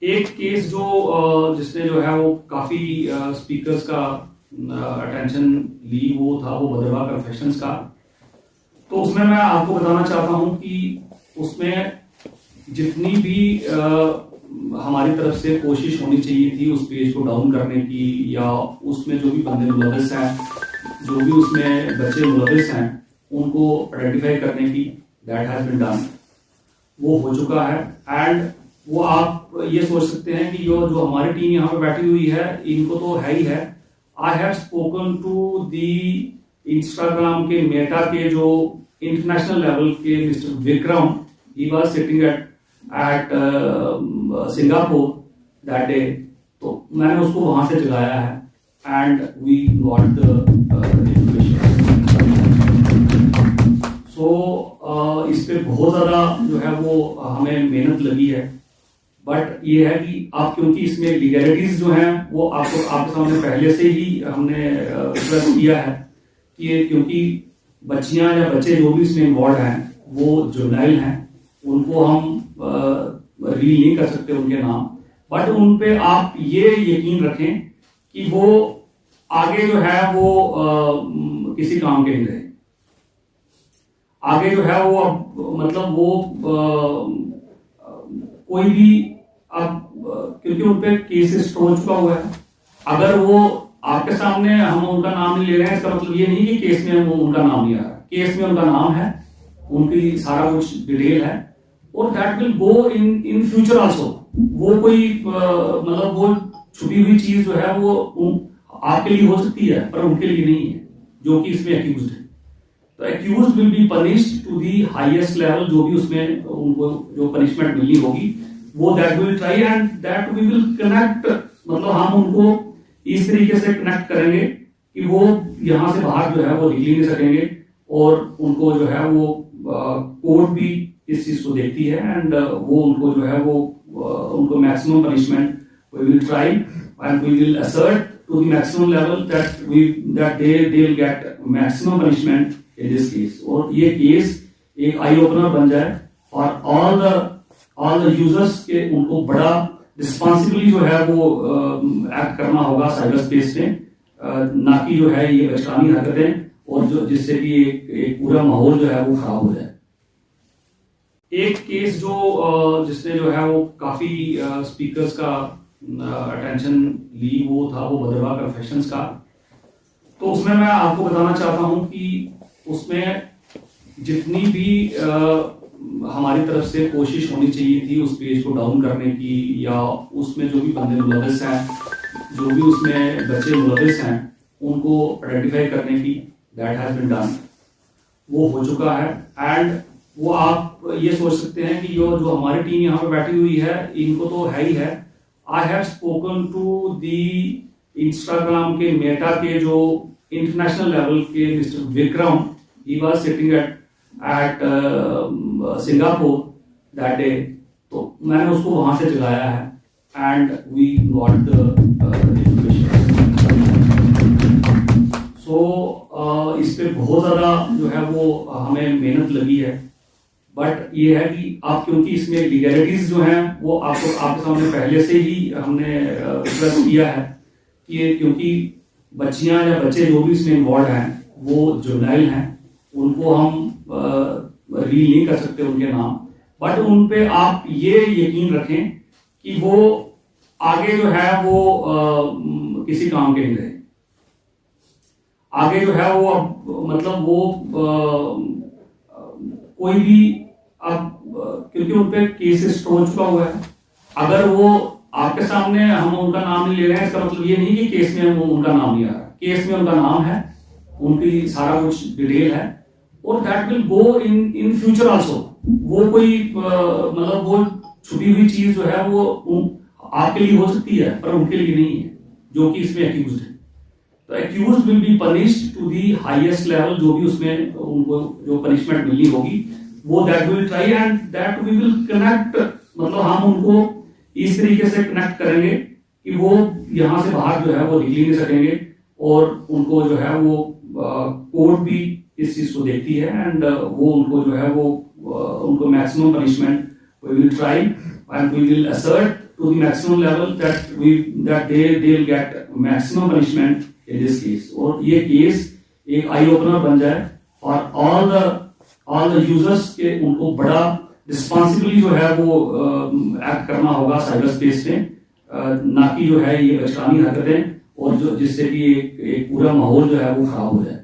एक केस जिसने जो है वो काफी स्पीकर्स का अटेंशन ली, वो था वो भद्रवाह कन्फेशंस का। तो उसमें मैं आपको बताना चाहता हूं कि उसमें जितनी भी हमारी तरफ से कोशिश होनी चाहिए थी उस पेज को डाउन करने की, या उसमें जो भी बंदे मुलविस हैं, जो भी उसमें बच्चे मुलविस हैं, उनको आइडेंटिफाई करने की, दैट हैज बीन डन, वो हो चुका है। एंड वो आप ये सोच सकते हैं कि जो हमारी टीम यहाँ पे बैठी हुई है, इनको तो है ही है। I have spoken to the Instagram के मेटा के जो इंटरनेशनल लेवल के mister Vikram, he was sitting at Singapore that day. तो मैंने उसको वहां से जगाया है and we got the information. So इस पे बहुत ज्यादा जो है वो हमें मेहनत लगी है। बट ये है कि आप, क्योंकि इसमें लीगैलिटीज जो हैं वो आपके सामने पहले से ही हमने एक्सप्रेस किया है कि क्योंकि बच्चियां या बच्चे जो भी इसमें इन्वॉल्व हैं वो जुर्नाइल हैं, उनको हम रील नहीं कर सकते उनके नाम, बट उन पे आप ये यकीन रखें कि वो आगे जो है वो किसी काम के नहीं रहे। आगे जो है वो मतलब वो कोई भी अब, क्योंकि उन पे केसेस हो चुका हुआ है, अगर वो आपके सामने हम उनका नाम नहीं ले रहे हैं, इसका मतलब ये नहीं कि केस में उनका नाम नहीं आ रहा। केस में उनका नाम है, उनकी सारा कुछ डिटेल है, और that will go in future also. वो कोई मतलब वो छुपी हुई चीज जो है वो आपके लिए हो सकती है पर उनके लिए नहीं है, जो कि इसमें एक्यूज्ड है। तो accused will be punished to the highest level, जो भी उसमें उनको जो पनिशमेंट मिलनी होगी वो that will try and that we will connect. मतलब हम उनको इस तरीके से कनेक्ट करेंगे कि वो यहां से बाहर जो है वो निकल नहीं सकेंगे, और उनको जो है वो कोर्ट भी इस चीज को देखती है एंड वो उनको जो है वो उनको maximum punishment we will try and we will assert to the maximum level that they will get maximum punishment in this case. और ये केस एक आई ओपनर बन जाए और ऑल द यूजर्स के उनको बड़ा रिस्पॉन्सिबली जो है वो एक्ट करना होगा साइबर स्पेस में, ना कि जो है ये बचकानी हरकतें, और जो जिससे कि एक पूरा माहौल जो है वो खराब हो जाए। एक केस जिसने जो है वो काफी स्पीकर्स का अटेंशन ली, वो था वो भद्रवाह कन्फेशंस का। तो उसमें मैं आपको बताना चाहता हूं कि उसमें जितनी भी हमारी तरफ से कोशिश होनी चाहिए थी उस पेज को डाउन करने की, या उसमें जो भी बंदे मुलविस हैं, जो भी उसमें बच्चे मुलविस हैं, उनको आइडेंटिफाई करने की, दैट हैज बीन डन, वो हो चुका है। एंड वो आप ये सोच सकते हैं कि जो हमारी टीम यहाँ पे बैठी हुई है, इनको तो है ही है। I have spoken to the Instagram के मेटा के जो इंटरनेशनल लेवल के mister Vikram, he was sitting at Singapore that day. तो मैंने उसको वहां से जगाया है and we got the information. So इस पे बहुत ज्यादा जो है वो हमें मेहनत लगी है। बट ये है कि आप, क्योंकि इसमें लीगैलिटीज जो हैं वो आपके सामने पहले से ही हमने एक्सप्रेस किया है कि क्योंकि बच्चियां या बच्चे जो भी इसमें इन्वॉल्व हैं वो जुर्नाइल हैं, उनको हम रील नहीं कर सकते उनके नाम, बट उन पे आप ये यकीन रखें कि वो आगे जो है वो किसी काम के नहीं रहे। आगे जो है वो मतलब वो कोई भी अब, क्योंकि उन पे केसेस हो चुका हुआ है, अगर वो आपके सामने हम उनका नाम नहीं ले रहे हैं, इसका मतलब ये नहीं कि केस में उनका नाम नहीं आ रहा। केस में उनका नाम है, उनकी सारा कुछ डिटेल है, और that will go in future also. वो कोई मतलब वो छुपी हुई चीज जो है वो आपके लिए हो सकती है पर उनके लिए नहीं है, जो कि इसमें एक्यूज्ड है। तो accused will be punished to the highest level, जो भी उसमें उनको जो पनिशमेंट मिलनी होगी वो that will try and that we will connect. मतलब हम उनको इस तरीके से कनेक्ट करेंगे कि वो यहां से बाहर जो है वो निकल नहीं सकेंगे, और उनको जो है वो कोर्ट भी इस चीज को देखती है एंड वो उनको जो है वो उनको maximum punishment we will try and we will assert to the maximum level that they'll get maximum punishment in this case. और ये केस एक आई ओपनर बन जाए और all the users के उनको बड़ा रिस्पॉन्सिबली जो है वो एक्ट करना होगा साइबर स्पेस में, ना कि जो है ये बचकानी हरकतें और जो जिससे कि एक पूरा माहौल जो है वो खराब हो जाए।